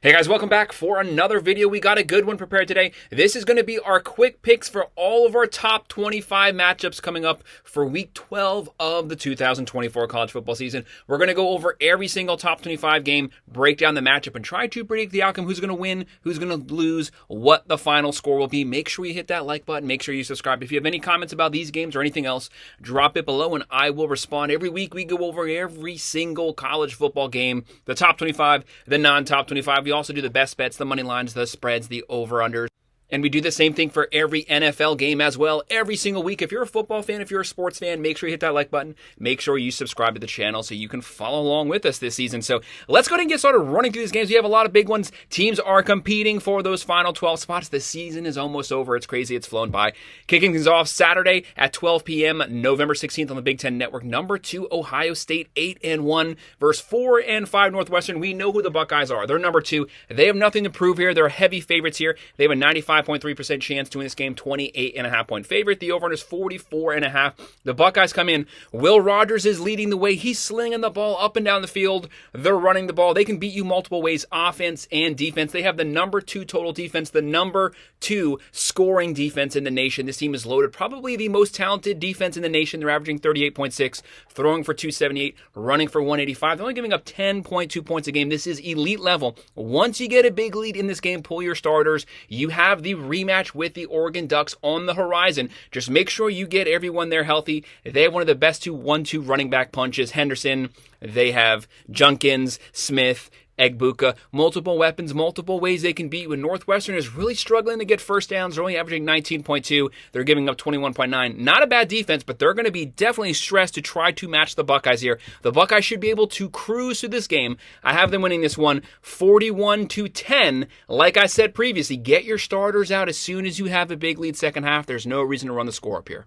Hey guys, welcome back for another video. We got a good one prepared today. This is going to be our quick picks for all of our top 25 matchups coming up for week 12 of the 2024 college football season. We're going to go over every single top 25 game, break down the matchup, and try to predict the outcome, who's going to win, who's going to lose, what the final score will be. Make sure you hit that like button. Make sure you subscribe. If you have any comments about these games or anything else, drop it below and I will respond. Every week we go over every single college football game, the top 25, the non-top 25. We also do the best bets, the money lines, the spreads, the over-unders. And we do the same thing for every NFL game as well, every single week. If you're a football fan, if you're a sports fan, make sure you hit that like button. Make sure you subscribe to the channel so you can follow along with us this season. So let's go ahead and get started running through these games. We have a lot of big ones. Teams are competing for those final 12 spots. The season is almost over. It's crazy. It's flown by. Kicking things off Saturday at 12 p.m., November 16th on the Big Ten Network. Number 2, Ohio State, 8-1 versus 4-5 Northwestern. We know who the Buckeyes are. They're number 2. They have nothing to prove here. They're heavy favorites here. They have a 95.3% chance to win this game, 28.5 point favorite. The over is 44.5. The Buckeyes come in. Will Rogers is leading the way. He's slinging the ball up and down the field. They're running the ball. They can beat you multiple ways, offense and defense. They have the number 2 total defense, the number 2 scoring defense in the nation. This team is loaded. Probably the most talented defense in the nation. They're averaging 38.6, throwing for 278, running for 185. They're only giving up 10.2 points a game. This is elite level. Once you get a big lead in this game, pull your starters. You have the rematch with the Oregon Ducks on the horizon. Just make sure you get everyone there healthy. They have one of the best 1-2 running back punches. Henderson, they have Junkins, Smith, Egbuka, multiple weapons, multiple ways they can beat you. And Northwestern is really struggling to get first downs. They're only averaging 19.2. They're giving up 21.9. Not a bad defense, but they're going to be definitely stressed to try to match the Buckeyes here. The Buckeyes should be able to cruise through this game. I have them winning this one 41-10. Like I said previously, get your starters out as soon as you have a big lead second half. There's no reason to run the score up here.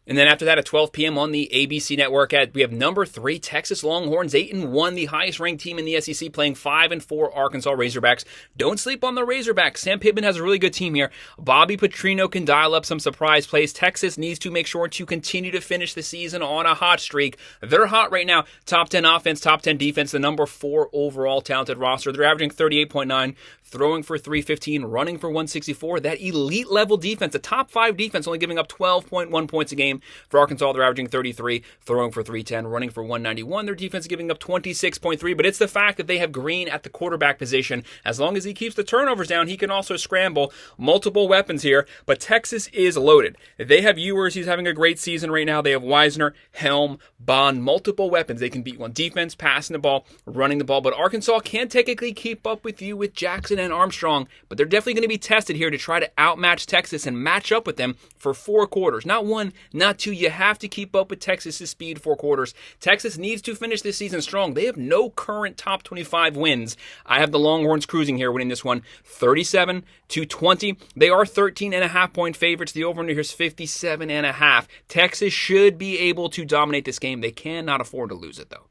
And then after that at 12 p.m. on the ABC network, we have number 3, Texas Longhorns, 8-1, the highest ranked team in the SEC, playing 5-4 Arkansas Razorbacks. Don't sleep on the Razorbacks. Sam Pittman has a really good team here. Bobby Petrino can dial up some surprise plays. Texas needs to make sure to continue to finish the season on a hot streak. They're hot right now. Top 10 offense, top 10 defense, the number 4 overall talented roster. They're averaging 38.9, throwing for 315, running for 164. That elite level defense, the top 5 defense, only giving up 12.1 points a game. For Arkansas, they're averaging 33, throwing for 310, running for 191. Their defense is giving up 26.3, but it's the fact that they have Green at the quarterback position. As long as he keeps the turnovers down, he can also scramble. Multiple weapons here, but Texas is loaded. They have Ewers. He's having a great season right now. They have Wisner, Helm, Bond, multiple weapons. They can beat you on defense, passing the ball, running the ball, but Arkansas can't technically keep up with you with Jackson and Armstrong, but they're definitely going to be tested here to try to outmatch Texas and match up with them for 4 quarters. Not 1, not 2. You have to keep up with Texas's speed 4 quarters. Texas needs to finish this season strong. They have no current top 25 wins. I have the Longhorns cruising here, winning this one 37-20. They are 13.5 point favorites. The over-under here is 57.5. Texas should be able to dominate this game. They cannot afford to lose it, though.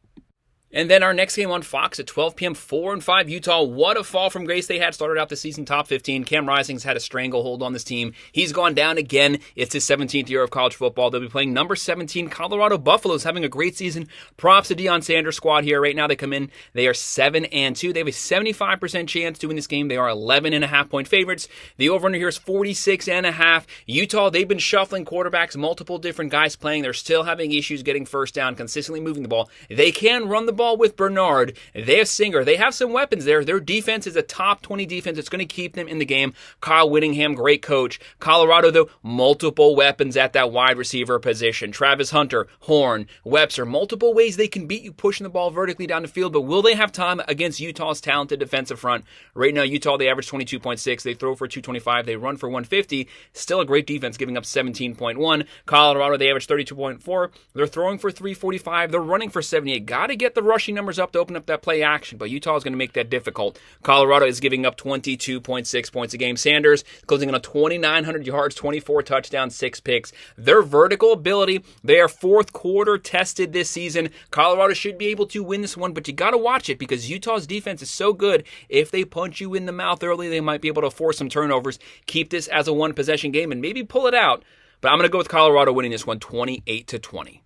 And then our next game on Fox at 12 p.m., 4-5 Utah. What a fall from grace they had. Started out the season top 15. Cam Rising's had a stranglehold on this team. He's gone down again. It's his 17th year of college football. They'll be playing number 17, Colorado Buffaloes, having a great season. Props to Deion Sanders' squad here. Right now they come in. They are 7-2. They have a 75% chance to win this game. They are 11.5 point favorites. The over-under here is 46.5. Utah, they've been shuffling quarterbacks, multiple different guys playing. They're still having issues getting first down, consistently moving the ball. They can run the ball with Bernard. They have Singer. They have some weapons there. Their defense is a top 20 defense. It's going to keep them in the game. Kyle Whittingham, great coach. Colorado, though, multiple weapons at that wide receiver position. Travis Hunter, Horn, Webster, multiple ways they can beat you pushing the ball vertically down the field, but will they have time against Utah's talented defensive front? Right now, Utah, they average 22.6. They throw for 225. They run for 150. Still a great defense, giving up 17.1. Colorado, they average 32.4. They're throwing for 345. They're running for 78. Got to get the rushing numbers up to open up that play action, but Utah is going to make that difficult. Colorado is giving up 22.6 points a game. Sanders closing in on 2,900 yards, 24 touchdowns, 6 picks. Their vertical ability, they are 4th quarter tested this season. Colorado should be able to win this one, but you got to watch it because Utah's defense is so good. If they punch you in the mouth early, they might be able to force some turnovers, keep this as a 1-possession game, and maybe pull it out. But I'm going to go with Colorado winning this one 28-20.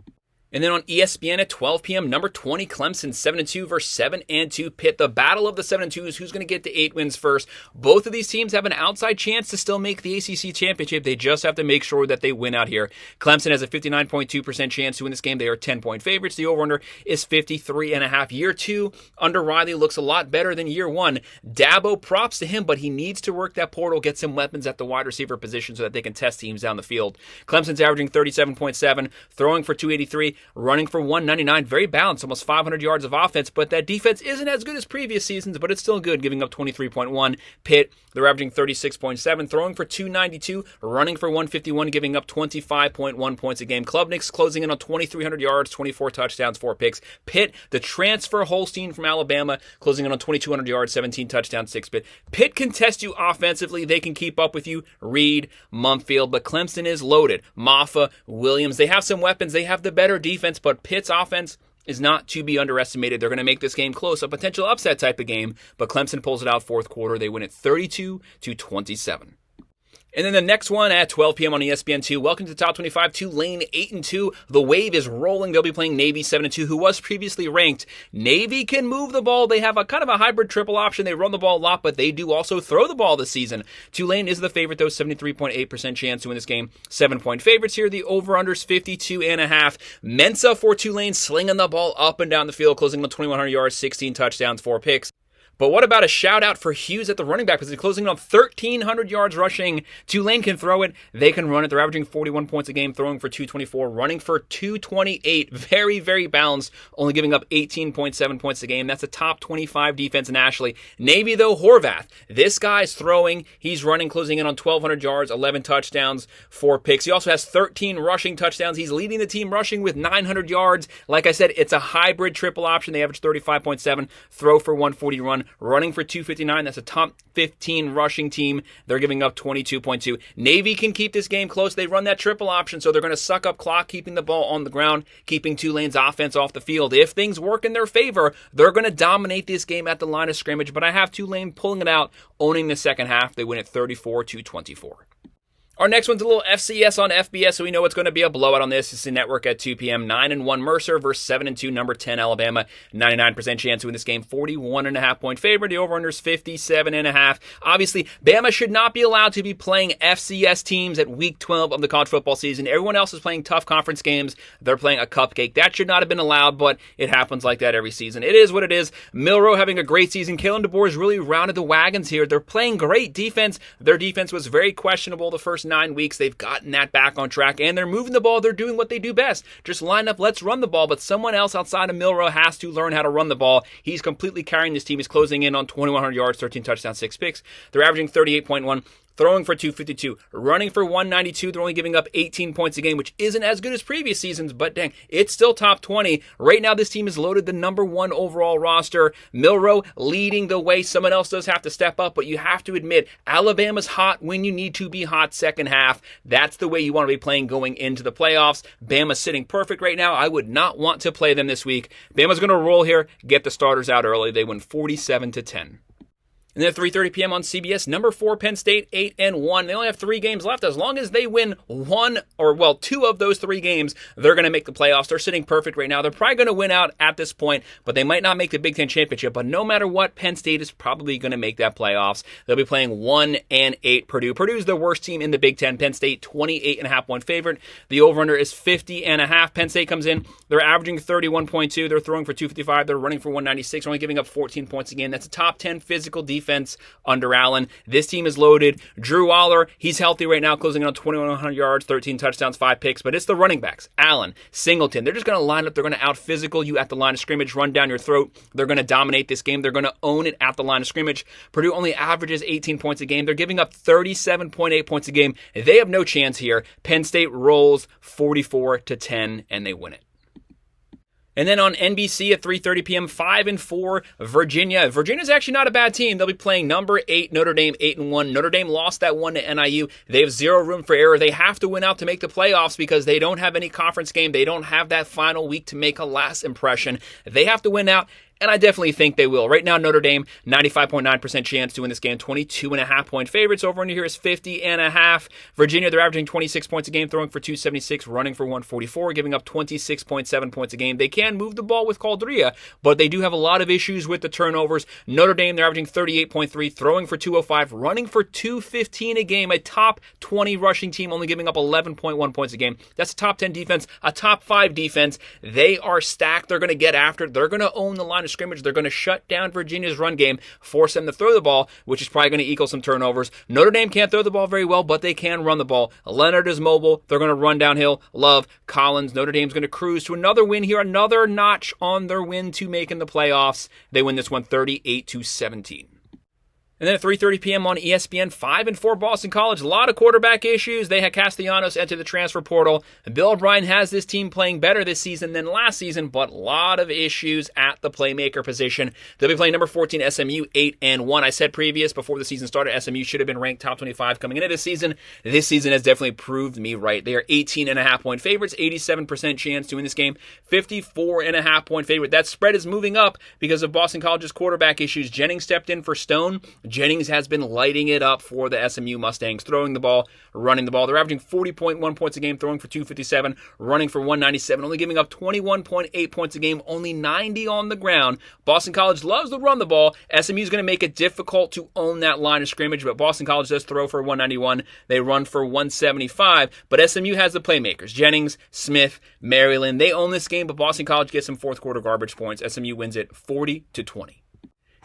And then on ESPN at 12 p.m., number 20 Clemson 7-2 versus 7-2 Pitt. The battle of the 7-2s, who's going to get to 8 wins first. Both of these teams have an outside chance to still make the ACC championship. They just have to make sure that they win out here. Clemson has a 59.2% chance to win this game. They are 10-point favorites. The over-under is 53.5. Year 2 under Riley looks a lot better than year 1. Dabo, props to him, but he needs to work that portal, get some weapons at the wide receiver position so that they can test teams down the field. Clemson's averaging 37.7, throwing for 283, running for 199. Very balanced, almost 500 yards of offense, but that defense isn't as good as previous seasons, but it's still good, giving up 23.1. Pitt, they're averaging 36.7, throwing for 292, running for 151, giving up 25.1 points a game. Klubnik's closing in on 2,300 yards, 24 touchdowns, 4 picks. Pitt, the transfer Holstein from Alabama, closing in on 2,200 yards, 17 touchdowns, 6 picks. Pitt can test you offensively. They can keep up with you. Reed, Mumfield, but Clemson is loaded. Maffa, Williams, they have some weapons. They have the better defense, but Pitt's offense is not to be underestimated. They're going to make this game close, a potential upset type of game, but Clemson pulls it out fourth quarter. They win it 32-27. And then the next one at 12 p.m. on ESPN2. Welcome to the Top 25. Tulane 8-2. The wave is rolling. They'll be playing Navy 7-2, who was previously ranked. Navy can move the ball. They have a kind of a hybrid triple option. They run the ball a lot, but they do also throw the ball this season. Tulane is the favorite, though, 73.8% chance to win this game. 7-point favorites here. The over-under's 52.5. Mensa for Tulane, slinging the ball up and down the field, closing on 2,100 yards, 16 touchdowns, 4 picks. But what about a shout out for Hughes at the running back position, closing on 1,300 yards rushing. Tulane can throw it. They can run it. They're averaging 41 points a game, throwing for 224, running for 228. Very, very balanced, only giving up 18.7 points a game. That's a top 25 defense nationally. Navy, though, Horvath. This guy's throwing. He's running, closing in on 1,200 yards, 11 touchdowns, 4 picks. He also has 13 rushing touchdowns. He's leading the team rushing with 900 yards. Like I said, it's a hybrid triple option. They average 35.7, throw for 140, running for 259. That's a top 15 rushing team. They're giving up 22.2. Navy can keep this game close. They run that triple option, so they're going to suck up clock, keeping the ball on the ground, keeping Tulane's offense off the field. If things work in their favor, they're going to dominate this game at the line of scrimmage, but I have Tulane pulling it out, owning the second half. They win it 34-24. Our next one's a little FCS on FBS, so we know it's going to be a blowout on this. It's the network at 2 p.m. 9-1 Mercer versus 7-2 number 10 Alabama. 99% chance to win this game. 41.5 point favorite. The over-under is 57.5. Obviously, Bama should not be allowed to be playing FCS teams at week 12 of the college football season. Everyone else is playing tough conference games. They're playing a cupcake. That should not have been allowed, but it happens like that every season. It is what it is. Milroe having a great season. Kalen DeBoer has really rounded the wagons here. They're playing great defense. Their defense was very questionable the first 9 weeks. They've gotten that back on track, and they're moving the ball. They're doing what they do best. Just line up, let's run the ball, but someone else outside of Milroe has to learn how to run the ball. He's completely carrying this team. He's closing in on 2,100 yards, 13 touchdowns, 6 picks. They're averaging 38.1. Throwing for 252, running for 192. They're only giving up 18 points a game, which isn't as good as previous seasons, but dang, it's still top 20. Right now, this team is loaded the number 1 overall roster. Milroe leading the way. Someone else does have to step up, but you have to admit, Alabama's hot when you need to be hot second half. That's the way you want to be playing going into the playoffs. Bama's sitting perfect right now. I would not want to play them this week. Bama's going to roll here, get the starters out early. They win 47-10. And then at 3:30 p.m. on CBS, number 4 Penn State, 8-1. They only have 3 games left. As long as they win 2 of those 3 games, they're going to make the playoffs. They're sitting perfect right now. They're probably going to win out at this point, but they might not make the Big Ten championship. But no matter what, Penn State is probably going to make that playoffs. They'll be playing 1-8 Purdue. Purdue's the worst team in the Big Ten. Penn State, 28.5 point favorite. The over-under is 50.5. Penn State comes in. They're averaging 31.2. They're throwing for 255. They're running for 196. Only giving up 14 points a game. That's a top 10 physical defense under Allen. This team is loaded. Drew Waller, he's healthy right now, closing in on 2,100 yards, 13 touchdowns, 5 picks, but it's the running backs, Allen, Singleton. They're just going to line up. They're going to out-physical you at the line of scrimmage, run down your throat. They're going to dominate this game. They're going to own it at the line of scrimmage. Purdue only averages 18 points a game. They're giving up 37.8 points a game. They have no chance here. Penn State rolls 44-10, and they win it. And then on NBC at 3:30 p.m., 5-4 Virginia. Virginia's actually not a bad team. They'll be playing number 8 Notre Dame, 8-1. Notre Dame lost that one to NIU. They have 0 room for error. They have to win out to make the playoffs because they don't have any conference game. They don't have that final week to make a last impression. They have to win out. And I definitely think they will. Right now, Notre Dame, 95.9% chance to win this game. 22.5-point favorites. Over under here is 50.5. Virginia, they're averaging 26 points a game, throwing for 276, running for 144, giving up 26.7 points a game. They can move the ball with Caldria, but they do have a lot of issues with the turnovers. Notre Dame, they're averaging 38.3, throwing for 205, running for 215 a game. A top 20 rushing team, only giving up 11.1 points a game. That's a top 10 defense, a top 5 defense. They are stacked. They're going to get after it. They're going to own the line of scrimmage. They're going to shut down Virginia's run game, force them to throw the ball, which is probably going to equal some turnovers. Notre Dame can't throw the ball very well, but they can run the ball. Leonard is mobile. They're going to run downhill. Love, Collins. Notre Dame's going to cruise to another win here, another notch on their win to making the playoffs. They win this one 38-17. And then at 3:30 p.m. on ESPN, 5-4 Boston College. A lot of quarterback issues. They had Castellanos enter the transfer portal. Bill O'Brien has this team playing better this season than last season, but a lot of issues at the playmaker position. They'll be playing number 14 SMU, 8-1. I said before the season started, SMU should have been ranked top 25 coming into this season. This season has definitely proved me right. They are 18.5-point favorites, 87% chance to win this game, 54.5-point favorite. That spread is moving up because of Boston College's quarterback issues. Jennings stepped in for Stone. Jennings has been lighting it up for the SMU Mustangs, throwing the ball, running the ball. They're averaging 40.1 points a game, throwing for 257, running for 197, only giving up 21.8 points a game, only 90 on the ground. Boston College loves to run the ball. SMU is going to make it difficult to own that line of scrimmage, but Boston College does throw for 191. They run for 175, but SMU has the playmakers. Jennings, Smith, Maryland, they own this game, but Boston College gets some fourth quarter garbage points. SMU wins it 40-20.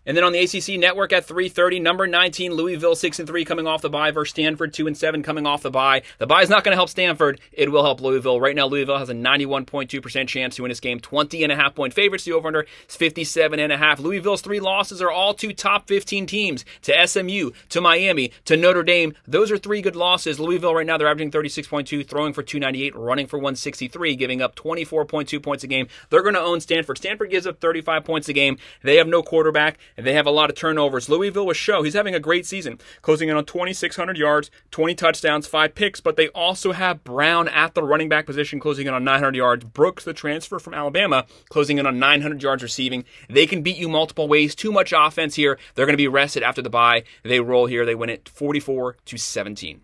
And then on the ACC Network at 3:30, number 19, Louisville 6-3 coming off the bye versus Stanford 2-7 coming off the bye. The bye is not going to help Stanford. It will help Louisville. Right now, Louisville has a 91.2% chance to win this game. 20.5-point favorites. The over-under is 57.5. Louisville's 3 losses are all to top 15 teams, to SMU, to Miami, to Notre Dame. Those are 3 good losses. Louisville right now, they're averaging 36.2, throwing for 298, running for 163, giving up 24.2 points a game. They're going to own Stanford. Stanford gives up 35 points a game. They have no quarterback. They have a lot of turnovers. Louisville will show he's having a great season, closing in on 2,600 yards, 20 touchdowns, 5 picks, but they also have Brown at the running back position, closing in on 900 yards. Brooks, the transfer from Alabama, closing in on 900 yards receiving. They can beat you multiple ways. Too much offense here. They're going to be rested after the bye. They roll here. They win it 44-17.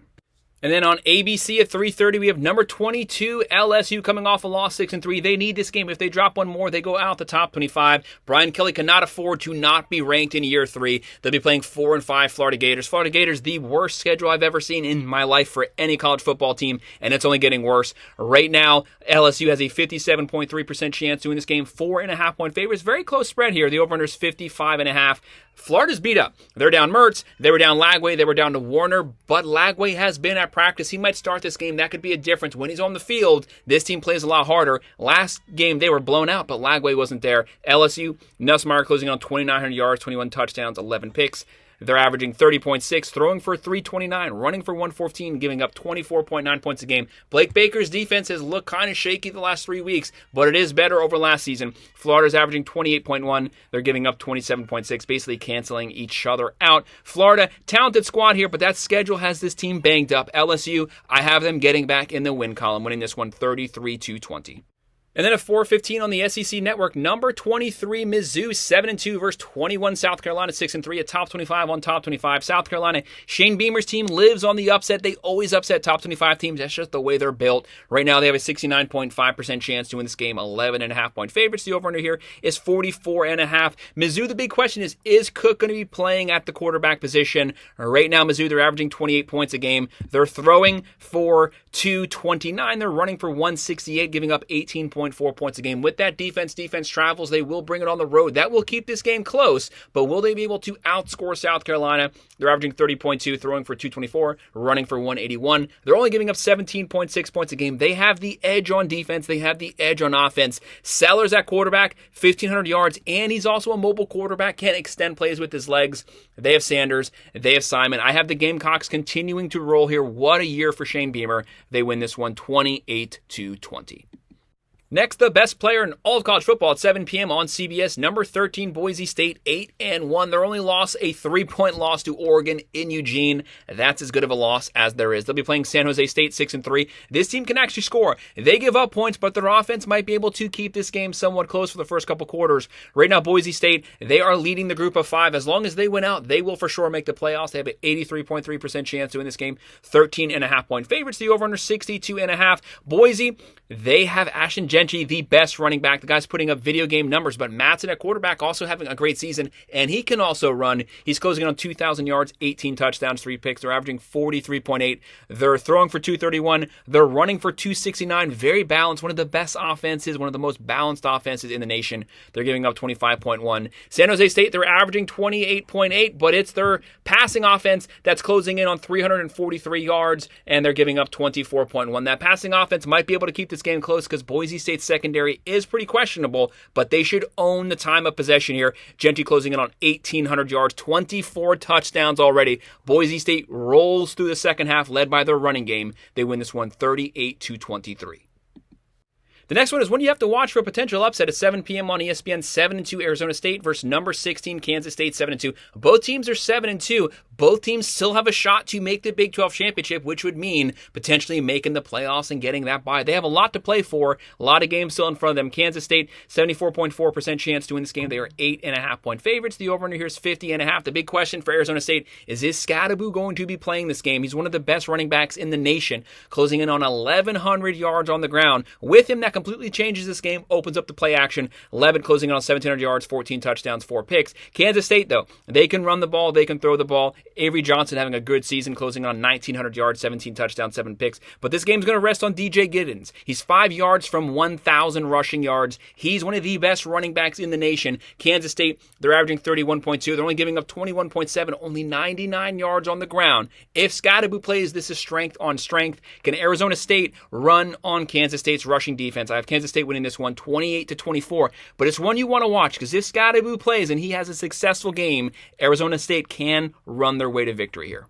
And then on ABC at 3:30, we have number 22, LSU, coming off a loss 6-3. They need this game. If they drop one more, they go out the top 25. Brian Kelly cannot afford to not be ranked in year 3. They'll be playing 4-5 Florida Gators. Florida Gators, the worst schedule I've ever seen in my life for any college football team, and it's only getting worse. Right now, LSU has a 57.3% chance to win this game. 4.5-point favorites. Very close spread here. The over-under is 55.5. Florida's beat up. They're down Mertz. They were down Lagway. They were down to Warner. But Lagway has been at practice. He might start this game. That could be a difference. When he's on the field, this team plays a lot harder. Last game, they were blown out, but Lagway wasn't there. LSU, Nussmeier closing on 2,900 yards, 21 touchdowns, 11 picks. They're averaging 30.6, throwing for 329, running for 114, giving up 24.9 points a game. Blake Baker's defense has looked kind of shaky the last 3 weeks, but it is better over last season. Florida's averaging 28.1. They're giving up 27.6, basically canceling each other out. Florida, talented squad here, but that schedule has this team banged up. LSU, I have them getting back in the win column, winning this one 33-20. And then at 4:15 on the SEC Network, number 23, Mizzou, 7-2 versus 21 South Carolina, 6-3, a top 25 on top 25. South Carolina, Shane Beamer's team lives on the upset. They always upset top 25 teams. That's just the way they're built. Right now, they have a 69.5% chance to win this game, 11.5-point favorites. The over-under here is 44.5. Mizzou, the big question is Cook going to be playing at the quarterback position? Right now, Mizzou, they're averaging 28 points a game. They're throwing for 229. They're running for 168, giving up 18.4 points a game. With that defense travels. They will bring it on the road. That will keep this game close, but will they be able to outscore South Carolina? They're averaging 30.2, throwing for 224, running for 181. They're only giving up 17.6 points a game. They have the edge on defense. They have the edge on offense. Sellers at quarterback, 1,500 yards, and he's also a mobile quarterback, can extend plays with his legs. They have Sanders. They have Simon. I have the Gamecocks continuing to roll here. What a year for Shane Beamer. They win this one 28-20. Next, the best player in all of college football at 7 p.m. on CBS, number 13 Boise State, 8-1. Their only loss, a 3-point loss to Oregon in Eugene. That's as good of a loss as there is. They'll be playing San Jose State, 6-3. This team can actually score. They give up points, but their offense might be able to keep this game somewhat close for the first couple quarters. Right now, Boise State, they are leading the group of 5. As long as they win out, they will for sure make the playoffs. They have an 83.3% chance to win this game. 13.5-point favorites. The over-under 62.5. Boise, they have Ashton Gentry, the best running back. The guy's putting up video game numbers, but Matson at quarterback also having a great season, and he can also run. He's closing in on 2,000 yards, 18 touchdowns, 3 picks. They're averaging 43.8. They're throwing for 231. They're running for 269. Very balanced. One of the best offenses, one of the most balanced offenses in the nation. They're giving up 25.1. San Jose State, they're averaging 28.8, but it's their passing offense that's closing in on 343 yards, and they're giving up 24.1. That passing offense might be able to keep this game close because Boise State's secondary is pretty questionable, but they should own the time of possession here. Gentry closing in on 1,800 yards, 24 touchdowns already. Boise State rolls through the second half, led by their running game. They win this one 38-23. The next one is one you have to watch for a potential upset at 7 p.m. on ESPN. 7-2 Arizona State versus number 16 Kansas State, 7-2. Both teams are 7-2. Both teams still have a shot to make the Big 12 championship, which would mean potentially making the playoffs and getting that bye. They have a lot to play for, a lot of games still in front of them. Kansas State, 74.4% chance to win this game. They are 8.5-point favorites. The over-under here is 50.5. The big question for Arizona State is Scadaboo going to be playing this game? He's one of the best running backs in the nation, closing in on 1,100 yards on the ground. With him, that completely changes this game, opens up the play action. Levitt closing in on 1,700 yards, 14 touchdowns, 4 picks. Kansas State, though, they can run the ball, they can throw the ball. Avery Johnson having a good season, closing on 1,900 yards, 17 touchdowns, 7 picks. But this game's going to rest on DJ Giddens. He's 5 yards from 1,000 rushing yards. He's one of the best running backs in the nation. Kansas State, they're averaging 31.2. They're only giving up 21.7, only 99 yards on the ground. If Scadaboo plays, this is strength on strength. Can Arizona State run on Kansas State's rushing defense? I have Kansas State winning this one 28-24, but it's one you want to watch because if Scadaboo plays and he has a successful game, Arizona State can run their way to victory here.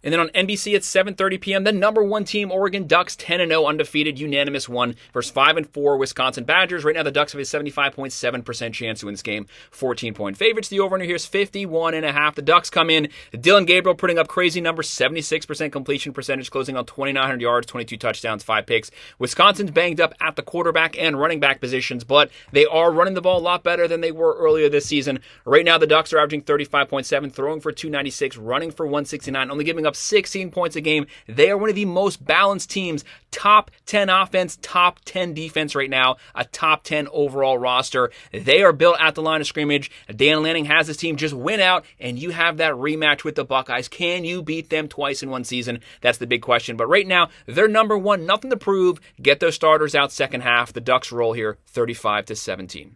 And then on NBC at 7:30 p.m., the number 1 team, Oregon Ducks, 10-0, undefeated, unanimous one versus 5-4 Wisconsin Badgers. Right now, the Ducks have a 75.7% chance to win this game. 14-point favorites. The over-under here is 51.5. The Ducks come in. Dylan Gabriel putting up crazy numbers, 76% completion percentage, closing on 2,900 yards, 22 touchdowns, 5 picks. Wisconsin's banged up at the quarterback and running back positions, but they are running the ball a lot better than they were earlier this season. Right now, the Ducks are averaging 35.7, throwing for 296, running for 169, only giving up 16 points a game. They are one of the most balanced teams. Top 10 offense, top 10 defense right now, a top 10 overall roster. They are built at the line of scrimmage. Dan Lanning has his team just win out, and you have that rematch with the Buckeyes. Can you beat them twice in one season? That's the big question. But right now, they're number 1, nothing to prove. Get those starters out second half. The Ducks roll here 35-17.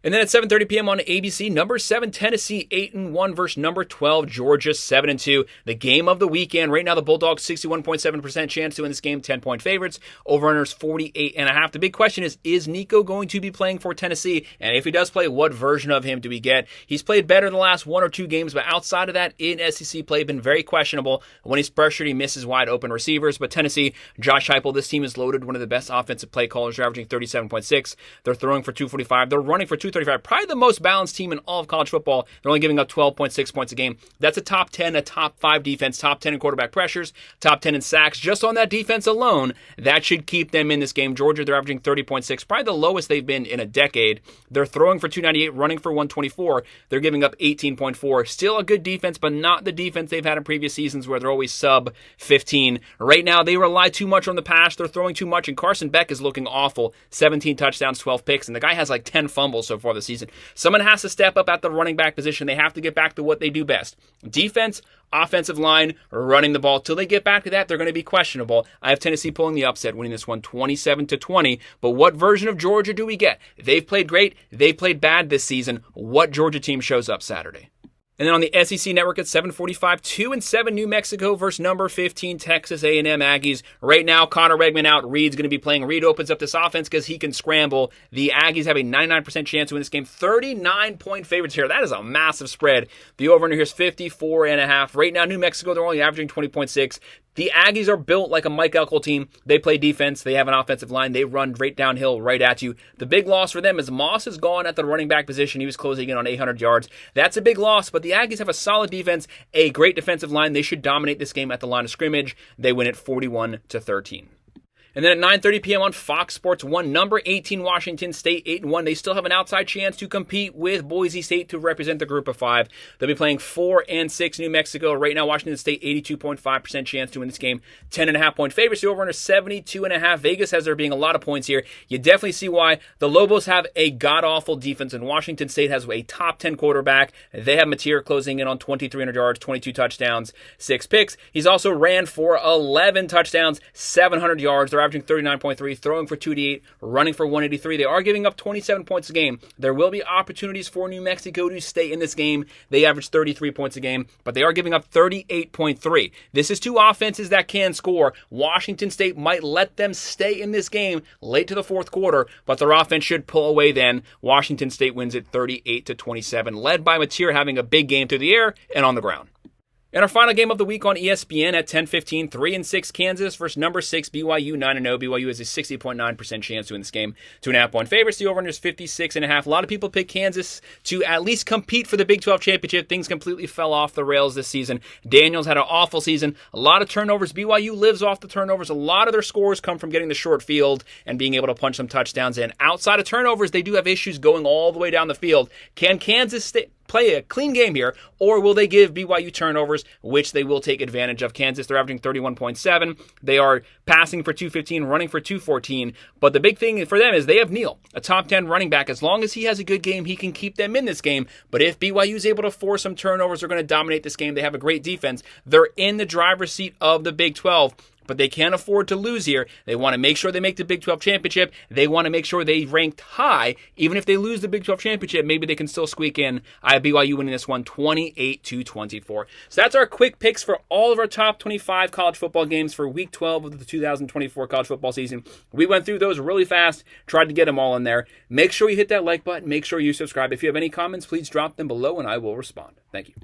And then at 7:30 p.m. on ABC, number 7 Tennessee 8-1 versus number 12 Georgia 7-2. The game of the weekend. Right now, the Bulldogs 61.7% chance to win this game. 10-point favorites. Over-unders 48.5. The big question is Nico going to be playing for Tennessee? And if he does play, what version of him do we get? He's played better the last 1 or 2 games, but outside of that, in SEC play, been very questionable. When he's pressured, he misses wide open receivers. But Tennessee, Josh Heupel, this team is loaded. One of the best offensive play callers. They're averaging 37.6. They're throwing for 245. They're running for 235. Probably the most balanced team in all of college football. They're only giving up 12.6 points a game. That's a top 10, a top 5 defense, top 10 in quarterback pressures, top 10 in sacks. Just on that defense alone, that should keep them in this game. Georgia, they're averaging 30.6, probably the lowest they've been in a decade. They're throwing for 298, running for 124. They're giving up 18.4. Still a good defense, but not the defense they've had in previous seasons where they're always sub 15. Right now, they rely too much on the pass. They're throwing too much, and Carson Beck is looking awful. 17 touchdowns, 12 picks, and the guy has like 10 fumbles so far this season. Someone has to step up at the running back position. They have to get back to what they do best. Defense, offensive line, running the ball. Till they get back to that, they're going to be questionable. I have Tennessee pulling the upset, winning this one 27-20. But what version of Georgia do we get? They've played great. They've played bad this season. What Georgia team shows up Saturday? And then on the SEC Network at 7:45, 2-7 New Mexico versus number 15 Texas A&M Aggies. Right now, Connor Wegman out. Reed's going to be playing. Reed opens up this offense because he can scramble. The Aggies have a 99% chance to win this game. 39-point favorites here. That is a massive spread. The over-under here is 54.5. Right now, New Mexico, they're only averaging 20.6. The Aggies are built like a Mike Elko team. They play defense. They have an offensive line. They run right downhill, right at you. The big loss for them is Moss is gone at the running back position. He was closing in on 800 yards. That's a big loss, but the Aggies have a solid defense, a great defensive line. They should dominate this game at the line of scrimmage. They win it 41-13. And then at 9:30 p.m. on Fox Sports 1, number 18 Washington State 8-1. They still have an outside chance to compete with Boise State to represent the group of 5. They'll be playing 4 and 6 New Mexico. Right now, Washington State 82.5% chance to win this game. 10.5-point favorites. The over under 72.5. Vegas has there being a lot of points here. You definitely see why. The Lobos have a god-awful defense, and Washington State has a top 10 quarterback. They have Mateer closing in on 2,300 yards, 22 touchdowns, 6 picks. He's also ran for 11 touchdowns, 700 yards. They're averaging 39.3, throwing for 288, running for 183. They are giving up 27 points a game. There will be opportunities for New Mexico to stay in this game. They average 33 points a game, but they are giving up 38.3. This is two offenses that can score. Washington State might let them stay in this game late to the fourth quarter, but their offense should pull away then. Washington State wins it 38-27, led by Mateer having a big game through the air and on the ground. And our final game of the week on ESPN at 10:15, 3-6 Kansas versus number 6 BYU 9-0. BYU has a 60.9% chance to win this game. 2.5-point favorites. The over-under is 56.5. A lot of people pick Kansas to at least compete for the Big 12 championship. Things completely fell off the rails this season. Daniels had an awful season. A lot of turnovers. BYU lives off the turnovers. A lot of their scores come from getting the short field and being able to punch some touchdowns in. Outside of turnovers, they do have issues going all the way down the field. Can Kansas play a clean game here, or will they give BYU turnovers, which they will take advantage of? Kansas, they're averaging 31.7. They are passing for 215, running for 214. But the big thing for them is they have Neal, a top 10 running back. As long as he has a good game, he can keep them in this game. But if BYU is able to force some turnovers, they're going to dominate this game. They have a great defense. They're in the driver's seat of the Big 12. But they can't afford to lose here. They want to make sure they make the Big 12 championship. They want to make sure they ranked high. Even if they lose the Big 12 championship, maybe they can still squeak in. I have BYU winning this one 28-24. So that's our quick picks for all of our top 25 college football games for Week 12 of the 2024 college football season. We went through those really fast, tried to get them all in there. Make sure you hit that like button. Make sure you subscribe. If you have any comments, please drop them below and I will respond. Thank you.